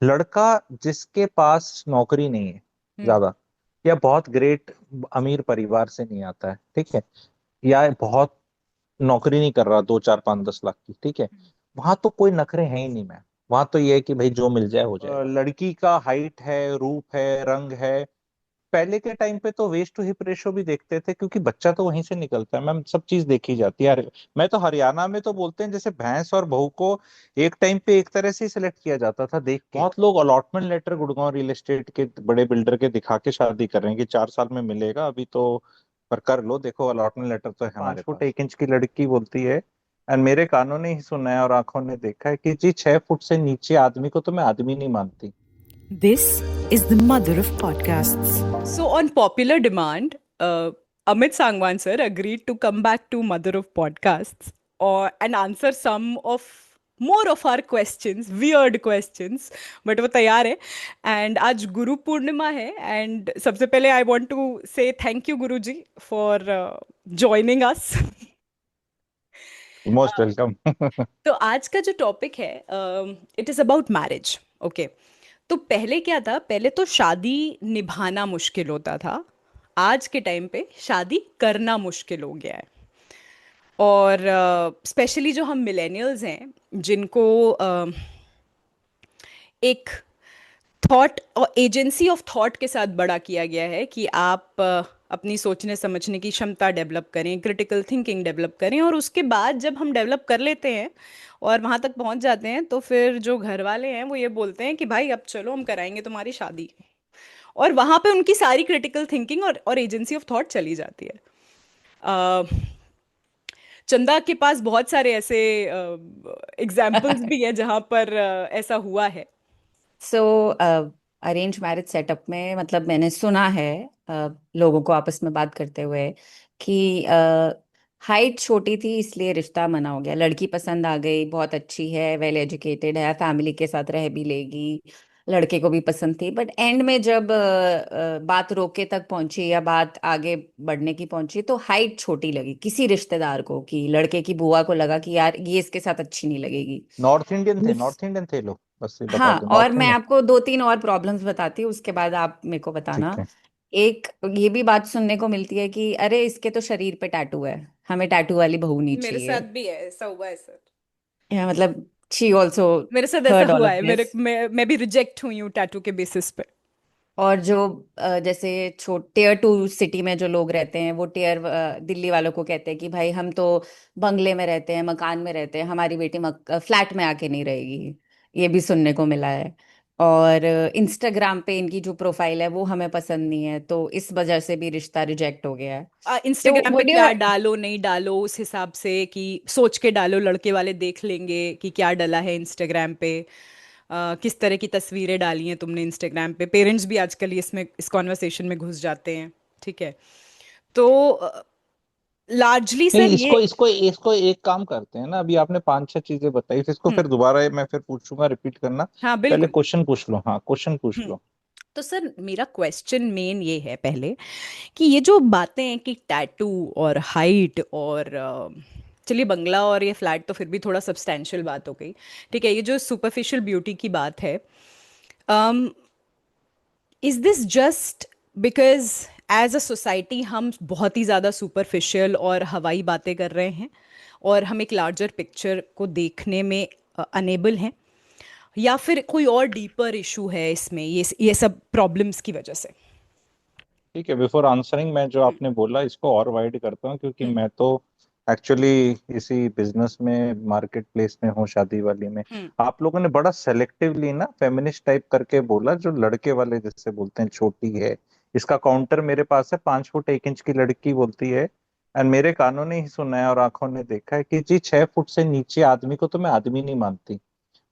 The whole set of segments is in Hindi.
लड़का जिसके पास नौकरी नहीं है हम्म। ज्यादा, या बहुत ग्रेट अमीर परिवार से नहीं आता है, ठीक है, या बहुत नौकरी नहीं कर रहा 2 4 5 10 लाख की, ठीक है, वहां तो कोई नखरे हैं ही नहीं मैम। वहां तो ये है कि भाई जो मिल जाए हो जाएगा। लड़की का हाइट है, रूप है, रंग है। पहले के टाइम पे तो वेस्ट टू हिप रेशो भी देखते थे, क्योंकि बच्चा तो वहीं से निकलता है मैम, सब चीज देखी जाती है। मैं तो हरियाणा में तो बोलते हैं जैसे भैंस और बहू को एक टाइम पे एक तरह से ही सिलेक्ट किया जाता था देख के। बहुत लोग allotment letter Gurgaon real estate के बड़े बिल्डर के दिखा के शादी कर रहे हैं कि 4 साल में मिलेगा अभी तो, पर कर लो, देखो अलॉटमेंट लेटर तो है हमारे 5 फुट 1 इंच की लड़की बोलती है। एंड मेरे कानों ने ही सुना है और आंखों ने देखा है कि जी 6 फुट से नीचे आदमी को तो मैं आदमी नहीं मानती। This is the mother of podcasts. So, on popular demand, Amit Sangwan sir agreed to come back to Mother of Podcasts and answer some of more of our questions, weird questions. But वो तैयार है. And आज गुरु पूर्णिमा है. And सबसे पहले I want to say thank you Guru ji for joining us. Most welcome. तो आज का जो टॉपिक है it is about marriage. Okay. तो पहले क्या था, पहले तो शादी निभाना मुश्किल होता था. आज के टाइम पे शादी करना मुश्किल हो गया है. और स्पेशली जो हम मिलेनियल्स हैं जिनको एक थॉट और एजेंसी ऑफ थॉट के साथ बड़ा किया गया है कि आप अपनी सोचने समझने की क्षमता डेवलप करें, क्रिटिकल थिंकिंग डेवलप करें, और उसके बाद जब हम डेवलप कर लेते हैं और वहां तक पहुंच जाते हैं तो फिर जो घर वाले हैं वो ये बोलते हैं कि भाई अब चलो हम कराएंगे तुम्हारी शादी. और वहां पे उनकी सारी क्रिटिकल थिंकिंग और एजेंसी ऑफ थॉट चली जाती है. अ, चंदा के पास बहुत सारे ऐसे एग्जाम्पल्स भी हैं जहां पर ऐसा हुआ है. सो अरेंज मैरिज सेटअप में मतलब मैंने सुना है लोगों को आपस में बात करते हुए कि हाइट छोटी थी इसलिए रिश्ता मना हो गया, लड़की पसंद आ गई, बहुत अच्छी है, वेल एजुकेटेड है, फैमिली के साथ रह भी लेगी, लड़के को भी पसंद थी, बट एंड में जब बात रोके तक पहुंची या बात आगे बढ़ने की पहुंची तो हाइट छोटी लगी किसी रिश्तेदार को, कि लड़के की बुआ को लगा कि यार ये इसके साथ अच्छी नहीं लगेगी. नॉर्थ इंडियन थे, नॉर्थ इंडियन थे लोग, बस ये बता हाँ, दो, और नॉर्थ मैं इंडियन। आपको दो तीन और प्रॉब्लम्स बताती हूँ, उसके बाद आप मेरे को बताना. ठीक है। एक, ये भी बात सुनने को मिलती है कि अरे इसके तो शरीर पे टैटू है, हमें टैटू वाली बहू नहीं मेरे साथ चाहिए. भी है, ऐसा हुआ है सर. या मतलब शी ऑल्सो मेरे साथ ऐसा हर्ड ऑल हुआ ऑफ है, दिस. मैं भी रिजेक्ट हुई हूँ टैटू के बेसिस पे. और जो जैसे टीयर टू सिटी में जो लोग रहते हैं वो टीयर दिल्ली वालों को कहते हैं कि भाई हम तो बंगले में रहते हैं, मकान में रहते हैं, हमारी बेटी फ्लैट में आके नहीं रहेगी. ये भी सुनने को मिला है. और इंस्टाग्राम पे इनकी जो प्रोफाइल है वो हमें पसंद नहीं है, तो इस वजह से भी रिश्ता रिजेक्ट हो गया है. तो इंस्टाग्राम पे व्हाट क्या डालो नहीं डालो उस हिसाब से कि सोच के डालो, लड़के वाले देख लेंगे कि क्या डला है इंस्टाग्राम पे. किस तरह की तस्वीरें डाली हैं तुमने इंस्टाग्राम पे. पेरेंट्स भी आजकल इसमें इस कॉन्वर्सेशन में घुस जाते हैं. ठीक है. तो लार्जली सर नहीं, ये. इसको इसको इसको एक काम करते हैं ना, अभी आपने 5 6 चीजें बताई, फिर इसको हम्म. फिर दोबारा मैं फिर पूछूंगा, रिपीट करना। हाँ पहले बिल्कुल. क्वेश्चन पूछ लो, हाँ क्वेश्चन पूछ हम्म. लो। तो सर मेरा क्वेश्चन मेन ये है पहले कि ये जो बातें हैं कि टैटू और हाइट और चलिए बंगला और ये फ्लैट तो फिर भी थोड़ा सब्सटेंशियल बात हो गई. ठीक है, ये जो सुपरफिशियल ब्यूटी की बात है, is this just because as a society हम बहुत ही ज़्यादा सुपरफिशियल और हवाई बातें कर रहे हैं और हम एक लार्जर पिक्चर को देखने में अनेबल हैं, या फिर कोई और डीपर इशू है इसमें ये सब प्रॉब्लम्स की वजह से. ठीक है, बिफोर आंसरिंग मैं जो हम्म. आपने बोला इसको और वाइड करता हूँ, क्योंकि हम्म. मैं तो एक्चुअली इसी बिजनेस में, मार्केट प्लेस में हूँ, शादी वाली में। हम्म. आप लोगों ने बड़ा सेलेक्टिवली ना फेमिनिस्ट टाइप करके बोला, जो लड़के वाले जैसे बोलते हैं छोटी है। इसका काउंटर मेरे पास है, 5 फुट 1 इंच की लड़की बोलती है, एंड मेरे कानों ने ही सुना है और आंखों ने देखा है कि जी 6 फुट से नीचे आदमी को तो मैं आदमी नहीं मानती।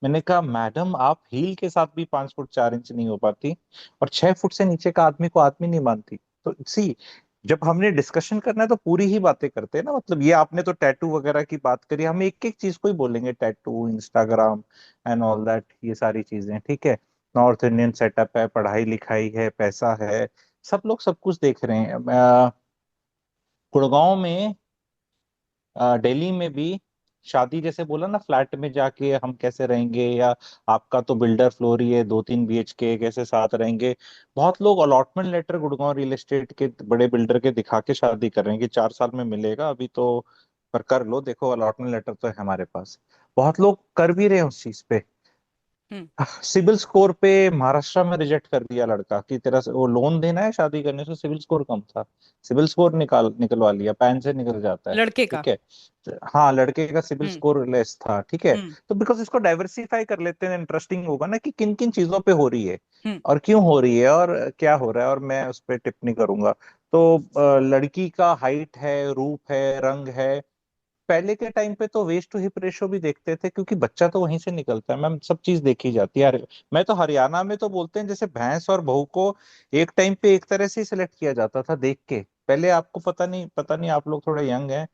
मैंने कहा मैडम आप हील के साथ भी 5 फुट 4 इंच नहीं हो पाती, और 6 फुट से नीचे का आदमी को आदमी नहीं मानती। तो सी, जब हमने डिस्कशन करना है तो पूरी ही बातें करते हैं ना। मतलब ये आपने तो टैटू वगैरह की बात करी, हम एक एक चीज को ही बोलेंगे, tattoo, Instagram and all that, ये सारी चीजें ठीक है। नॉर्थ इंडियन सेटअप है, पढ़ाई लिखाई है, पैसा है, सब लोग सब कुछ देख रहे हैं। गुड़गांव में, दिल्ली में भी शादी जैसे बोला ना, फ्लैट में जाके हम कैसे रहेंगे, या आपका तो बिल्डर फ्लोर ही है, 2-3 BHK कैसे साथ रहेंगे। बहुत लोग allotment letter Gurgaon real estate के बड़े बिल्डर के दिखा के शादी कर रहे हैं कि 4 साल में मिलेगा अभी तो, पर कर लो, देखो अलॉटमेंट लेटर तो है हमारे पास। बहुत लोग कर भी रहे हैं उस चीज पे। हम्म। सिविल स्कोर पे महाराष्ट्र में रिजेक्ट कर दिया लड़का कि तेरा वो लोन देना है शादी करने से, सिविल स्कोर कम था, सिविल स्कोर निकलवा लिया, पैन से निकल जाता है। लड़के का। ठीक है। हाँ, लड़के का सिविल हम्म। स्कोर लेस था। ठीक है। हम्म। तो बिकॉज इसको डाइवर्सिफाई कर लेते हैं, इंटरेस्टिंग होगा ना कि किन किन चीजों पे हो रही है हम्म। और क्यों हो रही है और क्या हो रहा है, और मैं उस पर टिप्पणी करूंगा। तो लड़की का हाइट है, रूप है, रंग है। पहले के टाइम पे तो वेस्ट टू हिप रेशो भी देखते थे, क्योंकि बच्चा तो वहीं से निकलता है मैम, सब चीज देखी जाती है यार। मैं तो हरियाणा में तो बोलते हैं जैसे भैंस और बहू को एक टाइम पे एक तरह से ही सिलेक्ट किया जाता था देख के। पहले आपको पता नहीं आप लोग थोड़े यंग हैं।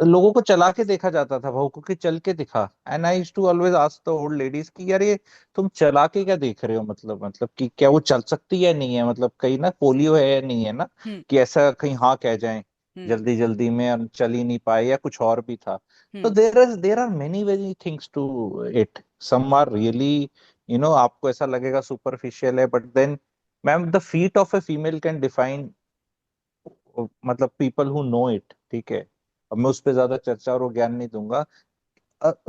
लोगों को चला के देखा जाता था, बहू को कि चल के दिखा। And I used to always ask the old ladies कि यार ये तुम चला के क्या देख रहे हो, मतलब कि क्या वो चल सकती है नहीं है, मतलब कहीं ना पोलियो है या नहीं है ना, हम्म। कि ऐसा कहीं हाँ कह जाए हम्म। जल्दी जल्दी में और चल ही नहीं पाए या कुछ और भी था। तो hmm. There are many very things to it. Some are really, आपको ऐसा लगेगा सुपरफिशियल है, but then ma'am the feet of a female can define, मतलब पीपल हु नो इट। ठीक है। अब मैं उस पर ज्यादा चर्चा और वो ज्ञान नहीं दूंगा।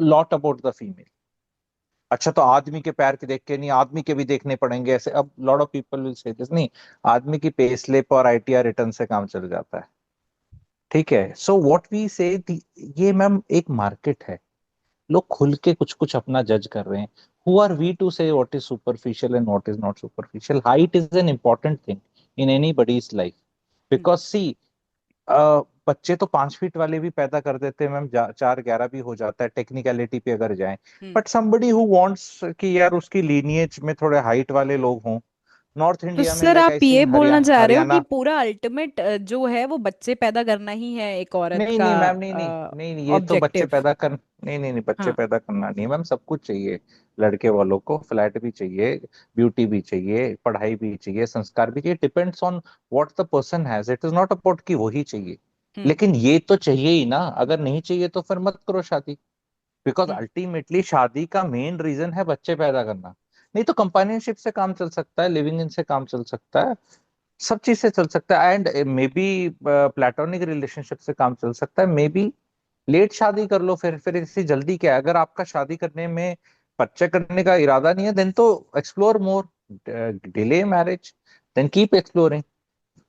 Lot about the female. अच्छा, तो आदमी के पैर के देख के नहीं, आदमी के भी देखने पड़ेंगे ऐसे, अब lot of people will say this नहीं। आदमी की पे स्लिप और ITR रिटर्न से काम चल जाता है। ठीक है। सो व्हाट वी से, ये मैम एक मार्केट है। लोग खुल के कुछ कुछ अपना जज कर रहे हैं। Who are we to say what is superficial and what is not superficial? Height is an important thing in anybody's life. Hmm. Because see, बच्चे तो 5 फीट वाले भी पैदा कर देते हैं मैम, 4-11 भी हो जाता है टेक्निकलिटी पे अगर जाएं। हम्म। बट somebody हु वांट्स कि यार उसकी लीनिएज में थोड़े हाइट वाले लोग हों, नॉर्थ तो इंडिया में सर लाइक आई आप ये सीन बोलना चाह रहे हो कि हरियाणा। पूरा अल्टीमेट जो है वो बच्चे पैदा करना ही है एक औरत नहीं का नहीं मैम, नहीं नहीं नहीं नहीं, ये तो बच्चे ऑब्जेक्टिव? पैदा कर, नहीं नहीं नहीं, बच्चे हाँ। पैदा करना नहीं मैम, सब कुछ चाहिए। लड़के वालों को फ्लैट भी चाहिए, ब्यूटी भी चाहिए, पढ़ाई भी चाहिए, संस्कार भी चाहिए। Depends on what the person has, it is not about कि वही चाहिए। हम्म। लेकिन ये तो चाहिए ही ना, अगर नहीं चाहिए तो फिर मत करो शादी। Because hmm. अल्टीमेटली शादी का मेन रीजन है बच्चे पैदा करना। नहीं तो कंपेनियनशिप से काम चल सकता है, लिविंग इन से काम चल सकता है, सब चीज से चल सकता है। And may be platonic relationship से काम चल सकता है, मे बी लेट शादी कर लो, फिर इसी जल्दी क्या है? अगर आपका शादी करने में, बच्चे करने का इरादा नहीं है, देन तो explore more, delay marriage, then keep exploring.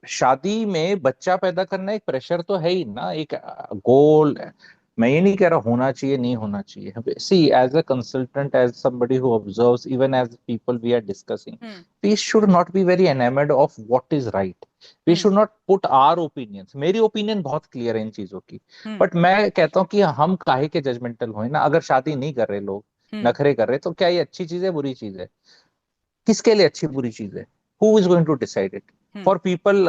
शादी में बच्चा पैदा करना एक प्रेशर तो है ही ना, एक गोल। मैं ये नहीं कह रहा होना चाहिए नहीं होना चाहिए, see as a consultant, as somebody who observes, even as people we are discussing, hmm. we should not be very enamored of what is right. We hmm. should not put our opinions, मेरी ओपिनियन बहुत क्लियर है इन चीजों की। हम्म। बट मैं कहता हूँ कि हम काहे के जजमेंटल होए ना, अगर शादी नहीं कर रहे लोग, हम्म। नखरे कर रहे, तो क्या ये अच्छी चीज है बुरी चीज है? किसके लिए अच्छी बुरी चीज है? Who is going to decide it? Hmm. For people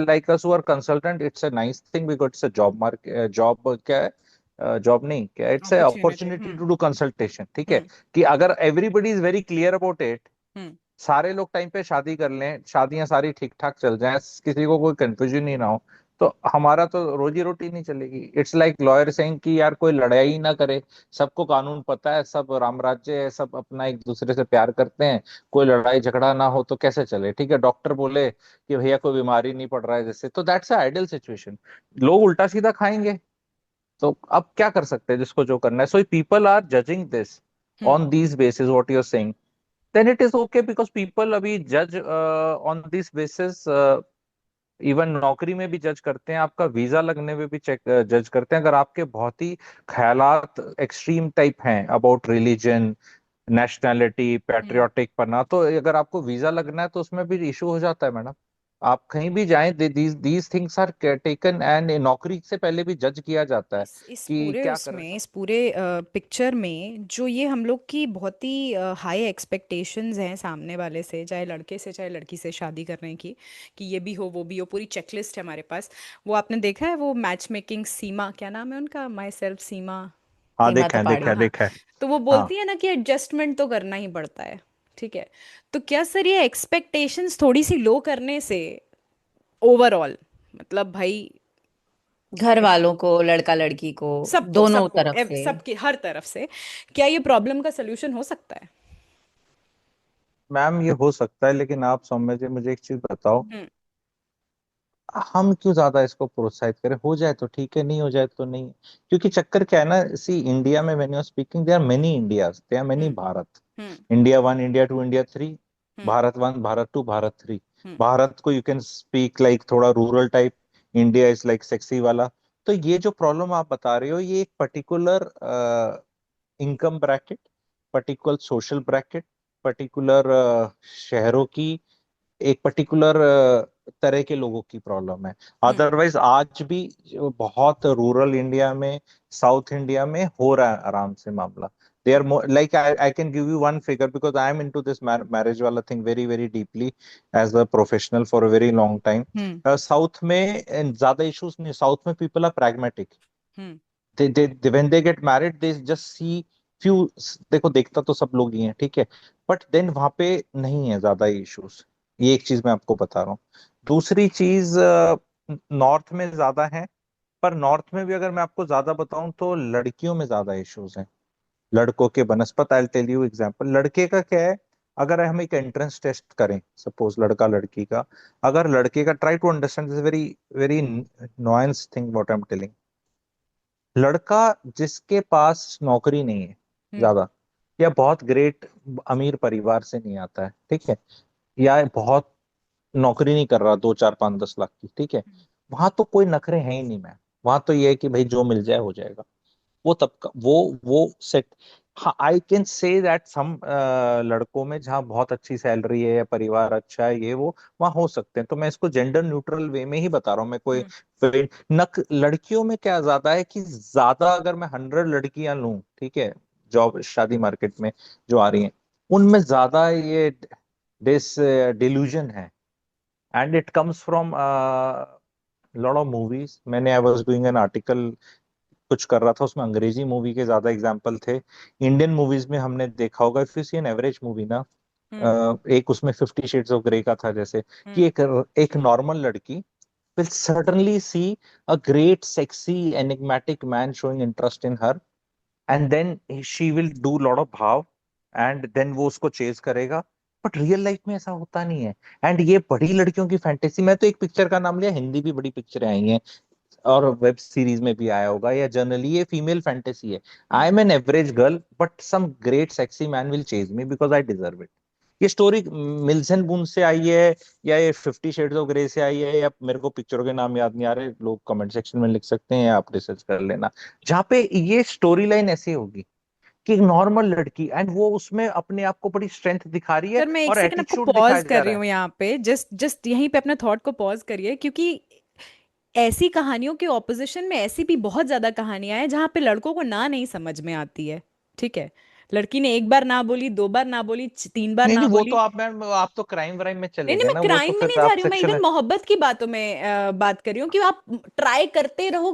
like us who are consultant, it's a nice thing because it's a job market, job क्या है, जॉब नहीं क्या, it's a opportunity. Opportunity hmm. To do consultation. ठीक है। हम्म। कि अगर everybody is very clear about it, hmm. सारे लोग टाइम पे शादी कर लें, शादियां सारी ठीक ठाक चल जाएं, किसी को कोई कंफ्यूजन ही ना हो, तो हमारा तो रोजी रोटी नहीं चलेगी। इट्स लाइक लॉयर सेइंग कि यार कोई लड़ाई ही ना करे, सबको कानून पता है, सब राम राज्य है, सब अपना एक दूसरे से प्यार करते हैं, कोई लड़ाई झगड़ा ना हो तो कैसे चले? ठीक है। डॉक्टर बोले कि भैया कोई बीमारी नहीं पड़ रहा है जैसे, तो दैट्स आइडियल सिचुएशन। लोग उल्टा सीधा खाएंगे, तो अब क्या कर सकते हैं, जिसको जो करना है। So people are judging this hmm. On these basis, what you are saying, then it is okay because people अभी जज ऑन दिस बेसिस। इवन नौकरी में भी जज करते हैं, आपका वीजा लगने में भी चेक जज करते हैं, अगर आपके बहुत ही ख्यालात एक्सट्रीम टाइप हैं about religion, nationality, hmm. Patriotic पना, तो अगर आपको वीजा लगना है तो उसमें भी इशू हो जाता है मैडम। आप कहीं भी जाएं, these things are taken, and नौकरी से पहले भी जज किया जाता है इस कि पूरे क्या कर रहे उसमें, इस पूरे पिक्चर में जो ये हम लोग की बहुत ही हाई एक्सपेक्टेशंस हैं सामने वाले से, चाहे लड़के से चाहे लड़की से शादी करने की, कि ये भी हो वो भी हो, पूरी चेकलिस्ट है हमारे पास। वो आपने देखा है वो मैच मेकिंग, सीमा क्या नाम है उनका, माई सेल्फ सीमा। हाँ, सीमा देखा है देखा तपाड़ी। है हाँ। देखा है। तो वो हाँ, बोलती है ना कि एडजस्टमेंट तो करना ही पड़ता है। ठीक है। तो क्या सर ये एक्सपेक्टेशंस थोड़ी सी लो करने से ओवरऑल, मतलब भाई घर वालों को, लड़का लड़की को, सबको दोनों सबको तरफ से। सबकी हर तरफ से। क्या ये प्रॉब्लम का सोल्यूशन हो सकता है? मैम ये हो सकता है, लेकिन आप सौम्य जी मुझे एक चीज बताओ, हम्म। हम क्यों ज्यादा इसको प्रोत्साहित करें? हो जाए तो ठीक है, नहीं हो जाए तो नहीं। क्योंकि चक्कर क्या है ना, सी इंडिया में when you are speaking there are many Indias, there are many hmm. Bharat. Hmm. India one, India two, India three, hmm. Bharat one, Bharat two, Bharat three. Hmm. Bharat को यू कैन स्पीक लाइक थोड़ा rural type, India is like sexy वाला। तो ये जो प्रॉब्लम आप बता रहे हो, ये एक particular income bracket, particular social bracket, particular शहरों की, एक पर्टिकुलर तरह के लोगों की प्रॉब्लम है। हम्म। अदरवाइज आज भी जो बहुत रूरल इंडिया में, साउथ इंडिया में हो रहा है आराम से मामला। They are like I can give you one figure because I am into this marriage वाला thing very very deeply as a professional for a very long time. Hmm. South में ज्यादा इश्यूज नहीं, साउथ में people are pragmatic। Hmm. they when they get married they just see few, देखो देखता तो सब लोग ही हैं, ठीक है, बट देन वहां पे नहीं है ज्यादा इश्यूज। ये एक चीज मैं आपको बता रहा हूँ। दूसरी चीज, नॉर्थ में ज्यादा है, पर नॉर्थ में भी अगर मैं आपको ज्यादा बताऊं तो लड़कियों में ज्यादा इश्यूज हैं। लड़कों के बनस्पत, आई टेल यू एग्जांपल। लड़के का क्या है, अगर हम एक एंट्रेंस टेस्ट करें, सपोज लड़का लड़की का, अगर लड़के का, try to understand this very very nuance thing what I am telling. लड़का जिसके पास नौकरी नहीं है हम्म। ज्यादा, या बहुत ग्रेट अमीर परिवार से नहीं आता है, ठीक है, या बहुत नौकरी नहीं कर रहा 2 4 5 10 लाख की, ठीक है, वहां तो कोई नखरे हैं ही नहीं मैम। वहां तो ये है कि भाई जो मिल जाए हो जाएगा। वो तबका, वो सेट। हाँ, I can say that some लड़कों में जहाँ बहुत अच्छी सैलरी है या परिवार अच्छा है, ये वो वहाँ हो सकते हैं। तो मैं इसको जेंडर न्यूट्रल वे में ही बता रहा हूँ मैं, कोई हम्म। नक लड़कियों में क्या ज्यादा है कि ज्यादा अगर मैं 100 लड़कियां लूं, ठीक है, जॉब शादी मार्केट में जो आ रही हैं, उनमें ज्यादा ये दिस डिल्यूजन है। And it comes from lot of movies. मैंने I was doing an article, कुछ कर रहा था, उसमें अंग्रेजी मूवी के ज्यादा एग्जाम्पल थे। इंडियन मूवीज में हमने देखा होगा, if you see an average movie ना, हम्म। एक उसमें 50 शेड्स ऑफ ग्रे का था जैसे, कि हम्म। एक नॉर्मल लड़की will certainly see a great sexy enigmatic man showing interest in her, and then she will do lot of भाव, and then वो उसको चेज करेगा। बट रियल लाइफ में ऐसा होता नहीं है। एंड ये बड़ी लड़कियों की फैंटेसी। मैं तो एक पिक्चर का नाम लिया, हिंदी भी बड़ी पिक्चरें आई हैं और वेब सीरीज में भी आया होगा, या जनरली ये फीमेल फैंटेसी है। I hmm. Am an average girl but some great sexy man will chase me because I deserve it. ये स्टोरी मिल्स एंड बून से आई है, या ये 50 शेड्स ऑफ ग्रे से आई है, या मेरे को पिक्चरों के नाम याद नहीं आ रहे, लोग कमेंट सेक्शन में लिख सकते हैं या आप रिसर्च कर लेना। जहाँ पे ये स्टोरी लाइन ऐसी होगी कि एक नॉर्मल लड़की, एंड वो उसमें अपने आप को बड़ी स्ट्रेंथ दिखा रही है सर, मैं एक और सेकंड आपको एटीट्यूड दिखाया पॉज जा कर रही रहा है। हूँ यहाँ पे, जस्ट जस्ट यहीं पे अपने थॉट को पॉज करिए, क्योंकि ऐसी कहानियों के ऑपोजिशन में ऐसी भी बहुत ज्यादा कहानियां हैं जहाँ पे लड़कों को ना नहीं समझ में आती है। ठीक है, लड़की ने एक बार ना बोली, दो बार ना बोली, तीन बार नहीं ना नहीं, वो तो बोली। आप मैम, आप तो क्राइम वाइम में नहीं चले नहीं, गए मैं ना, वो तो क्राइम में नहीं फिर जा आप रही हूँ, मैं सेक्शन। इवन मोहब्बत की बातों में बात कर रही हूँ कि आप ट्राई करते रहो,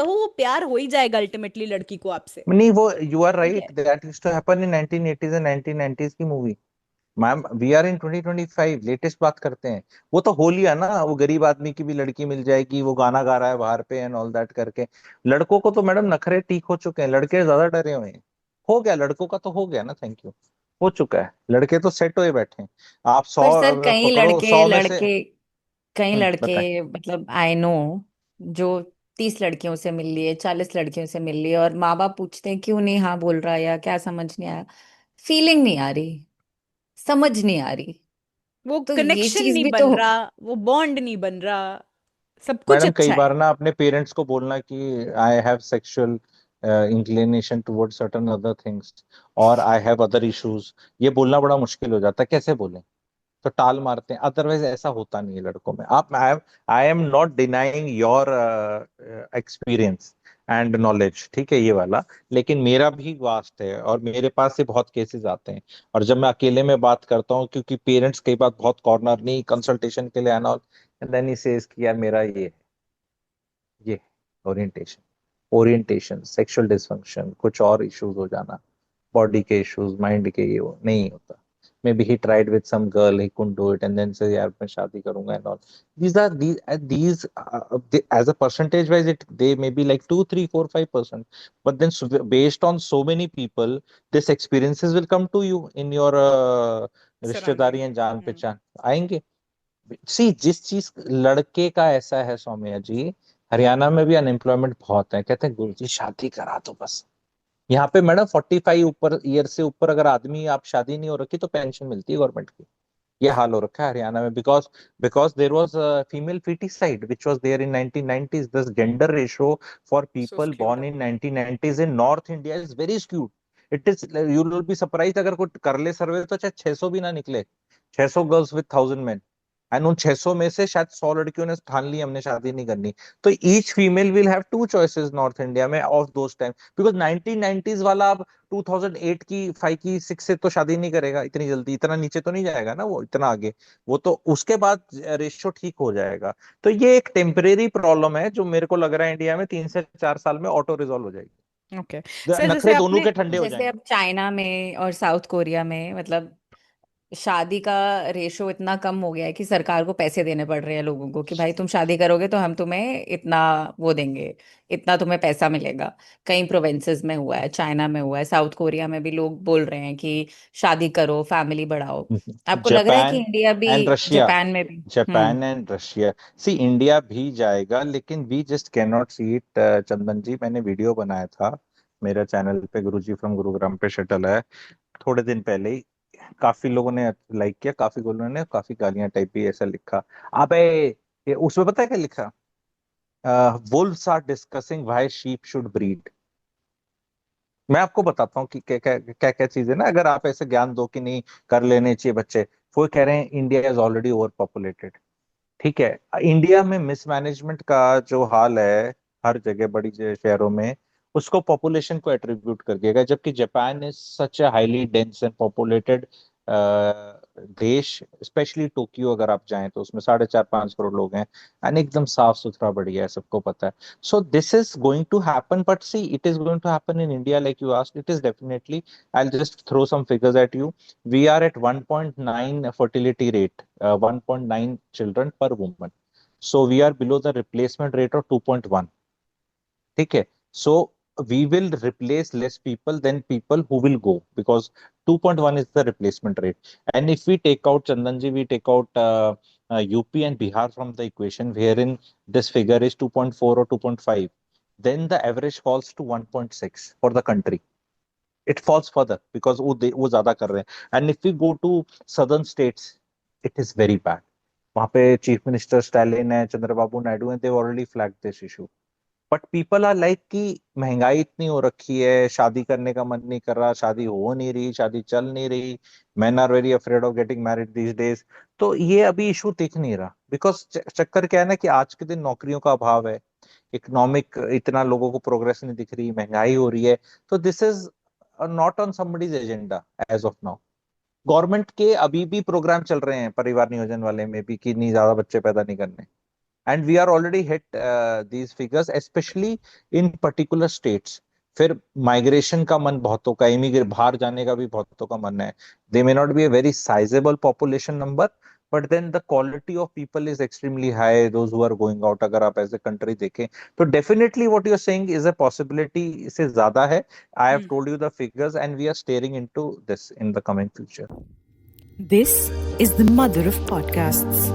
वो प्यार हो ही जाएगा अल्टीमेटली लड़की को आपसे। नहीं वो, यू आर ठीक है। Right, that used to happen in 1980s and 1990s की movie. Ma'am we are in 2025, latest बात करते हैं। वो तो हो लिया ना, वो गरीब आदमी की भी लड़की मिल जाएगी, वो गाना गा रहा है बाहर पे एंड ऑल दैट करके। लड़कों को तो मैडम नखरे ठीक हो चुके हैं, लड़के ज्यादा डरे हुए हैं। हो गया लड़कों का, तो हो गया ना, थैंक यू, हो चुका है। लड़के तो सेट हुए बैठे हैं। आप पर सर, 100 कई पकड़ो, लड़के 100 में से। लड़के कई बताएं। लड़के मतलब आई नो, जो 30 लड़कियों से मिल लिए, 40 लड़कियों से मिल लिए, और माँ बाप पूछते हैं क्यों नहीं हाँ बोल रहा, या क्या समझ नहीं आया, फीलिंग नहीं आ रही, समझ नहीं आ रही। वो तो ये कनेक्शन चीज नहीं भी तो। बन रहा, वो बॉन्ड नहीं बन रहा, सब कुछ मैडम कई अच्छा है। बार ना अपने पेरेंट्स को बोलना कि I have sexual inclination toward certain other things, और आई हैव अदर इश्यूज, ये बोलना बड़ा मुश्किल हो जाता है, कैसे बोलें? तो टाल मारते हैं। अदरवाइज ऐसा होता नहीं है लड़कों में। आप, I am not denying your experience and knowledge, ठीक है, ये वाला, लेकिन मेरा भी वास्ट है और मेरे पास से बहुत केसेस आते हैं। और जब मैं अकेले में बात करता हूँ, क्योंकि पेरेंट्स कई बार बहुत कॉर्नर नहीं, कंसल्टेशन के लिए आना, एंड देन ही सेज कि यार मेरा ये ओरिएंटेशन, सेक्सुअल डिसफंक्शन, कुछ और इश्यूज हो जाना, बॉडी के इश्यूज, माइंड के, ये वो नहीं होता। maybe he tried with some girl, he couldn't do it, and then say yaar main shaadi karunga and all. As a percentage wise, they may be like 2 3 4 5%, but then based on so many people, this experiences will come to you in your surrounding. रिश्तेदारी and जान पहचान आएंगे। सी जिस चीज लड़के का ऐसा है सौम्या जी, हरियाणा में भी अनएम्प्लॉयमेंट बहुत है, कहते हैं गुरुजी शादी करा दो बस। यहाँ पे मैडम 45 ऊपर ईयर से ऊपर अगर आदमी आप शादी नहीं हो रखी तो पेंशन मिलती है गवर्नमेंट की। ये हाल हो रखा है हरियाणा में, because because there was female foeticide which was there in 1990s। This gender ratio for so people skewed born up. in 1990s in north India is very skewed. It is, you will be surprise अगर कोई कर ले सर्वे तो चाहे 600 भी ना निकले, 600 गर्ल्स विद 1000 men, एंड उन 600 में से शायद 100 लड़कियों ने ठान ली हमने शादी नहीं करनी। तो each female will have two choices North India में of those time, because 1990s वाला अब 2008 की 5 की 6 से तो शादी नहीं करेगा इतनी जल्दी, इतना नीचे तो नहीं जाएगा ना वो इतना आगे। वो तो उसके बाद रेशियो ठीक हो जाएगा। तो ये एक टेम्परेरी प्रॉब्लम है जो मेरे को लग रहा है इंडिया में 3 से 4 साल में ऑटो रिजॉल्व हो जाएगी। ओके सर, जैसे नखरे दोनों आपने के ठंडे हो जैसे जाएंगे। अब चाइना में और साउथ कोरिया में मतलब शादी का रेशो इतना कम हो गया है कि सरकार को पैसे देने पड़ रहे हैं लोगों को कि भाई तुम शादी करोगे तो हम तुम्हें इतना वो देंगे, इतना तुम्हें पैसा मिलेगा। कई प्रोविंसेस में हुआ है, चाइना में हुआ है, साउथ कोरिया में भी लोग बोल रहे हैं कि शादी करो, फैमिली बढ़ाओ। आपको लग रहा है कि जापान इंडिया भी, एंड रशिया, जापान में भी? हम्म। Japan and Russia, see India भी जाएगा लेकिन we just can not see it. Chandan ji, मैंने वीडियो बनाया था मेरा चैनल पे, गुरुजी फ्रॉम गुरुग्राम पे शटल है, थोड़े दिन पहले ही। काफी लोगों ने लाइक किया, काफी लोगों ने काफी गालियां टाइप भी ऐसा लिखा। अबे ये उसमें पता है क्या लिखा? Wolves are discussing why sheep should breed. मैं आपको बताता हूँ कि क्या क्या क्या क्या चीजें ना, अगर आप ऐसे ज्ञान दो कि नहीं कर लेने चाहिए बच्चे। वो कह रहे हैं India is already over populated. ठीक है, इंडिया में मिसमैनेजमेंट का जो हाल है हर जगह बड़ी शहरों में, उसको पॉपुलेशन को एट्रीब्यूट कर दिया गया, जबकि Japan is such a highly dense and populated देश। स्पेशली टोक्यो अगर आप जाएं तो उसमें 4.5 5 करोड़ लोग हैं, एंड एकदम साफ सुथरा बढ़िया है, सबको पता है। So this is going to happen, but see it is going to happen in India like you asked, it is definitely. I just throw some figures at you. We are at 1.9 fertility rate, 1.9 children per woman. So we are below the replacement rate of 2.1. ठीक है, so we will replace less people than people who will go, because 2.1 is the replacement rate. And if we take out, Chandan ji, we take out UP and Bihar from the equation, wherein this figure is 2.4 or 2.5, then the average falls to 1.6 for the country. It falls further because वो ज्यादा कर रहे हैं। And if we go to southern states, it is very bad. वहां पे चीफ मिनिस्टर स्टालिन है, चंद्रबाबू नायडू है, they already flag this issue. But people are like कि महंगाई इतनी हो रखी है, शादी करने का मन नहीं कर रहा, शादी हो नहीं रही, शादी चल नहीं रही, men are very afraid of getting married these days. तो ये अभी इशू दिख नहीं रहा, बिकॉज चक्कर क्या है ना कि आज के दिन नौकरियों का अभाव है, इकोनॉमिक इतना लोगों को प्रोग्रेस नहीं दिख रही, महंगाई हो रही है। तो this is not on somebody's agenda as of now. Government के अभी भी प्रोग्राम चल रहे हैं परिवार नियोजन वाले में भी कि नहीं ज्यादा बच्चे पैदा नहीं करने, and we are already hit these figures specially in particular states. फिर माइग्रेशन का मन बहुतों का, इमिग्रेट बाहर जाने का भी बहुतों का मन है। They may not be a very sizeable population number, but then the quality of people is extremely high, those who are going out, अगर आप एज ए कंट्री देखें तो definitely what you are saying is a possibility से ज्यादा है। I have told you the figures and we are staring into this in the coming future. This is the mother of podcasts.